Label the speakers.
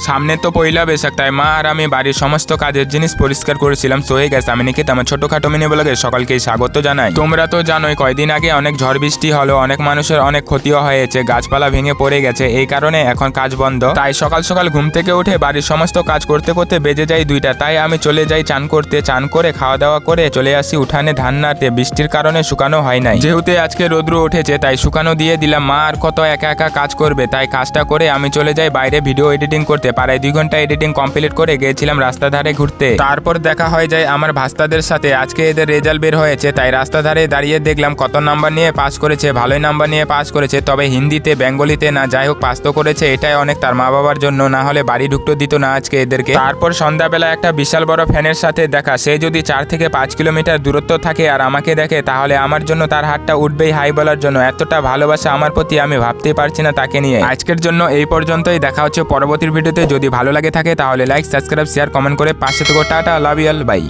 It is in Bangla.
Speaker 1: সামনে তো পয়লা বৈশাখ, তাই মা আর আমি বাড়ির সমস্ত কাজের জিনিস পরিষ্কার করেছিলাম। সো হয়ে গেছে, আমি নিকিত আমার ছোটখাটো মিনি ব্লগে সকলকেই স্বাগত জানাই। তোমরা তো জানোই কয়দিন আগে অনেক ঝড় বৃষ্টি হলো, অনেক মানুষের অনেক ক্ষতিও হয়েছে, গাছপালা ভেঙে পড়ে গেছে। এই কারণে এখন কাজ বন্ধ। তাই সকাল সকাল ঘুম থেকে উঠে বাড়ির সমস্ত কাজ করতে করতে বেজে যায় 2টা। তাই আমি চলে যাই চান করতে, চান করে খাওয়া দাওয়া করে চলে আসি উঠানে ধান নাড়তে। বৃষ্টির কারণে শুকানো হয় নাই, যেহেতু আজকে রোদ্র উঠেছে তাই শুকানো দিয়ে দিলাম। মা আর কত একা একা কাজ করবে, তাই কাজটা করে আমি চলে যাই বাইরে ভিডিও এডিটিং করতে। প্রায় 2 ঘন্টা এডিটিং কমপ্লিট করে গিয়েছিলাম রাস্তা ধারে ঘুরতে। তারপর দেখা হয়ে যায় আমার ভাস্তাদের সাথে। আজকে এদের রেজাল্ট বের হয়েছে, তাই রাস্তা ধারে দাঁড়িয়ে দেখলাম কত নাম্বার নিয়ে পাস করেছে। ভালোই নাম্বার নিয়ে পাস করেছে, তবে হিন্দিতে বেঙ্গলিতে না। যাই হোক, পাস তো করেছে, এটাই অনেক তার মা বাবার জন্য, না হলে বাড়ি ঢুকতে দিত না আজকে এদেরকে। তারপর সন্ধ্যাবেলা একটা বিশাল বড় ফ্যানের সাথে দেখা। সে যদি 4 থেকে 5 কিলোমিটার দূরত্ব থাকে আর আমাকে দেখে, তাহলে আমার জন্য তার হাতটা উঠবেই হাই বলার জন্য। এতটা ভালোবাসা আমার প্রতি আমি ভাবতেই পারছি না তাকে নিয়ে। আজকের জন্য এই পর্যন্তই, দেখা হচ্ছে পরবর্তী ভিডিওতে। যদি ভালো লাগে থাকে তাহলে লাইক, সাবস্ক্রাইব, শেয়ার, কমেন্ট করে পাশে থেকো। Tata, love you all, by.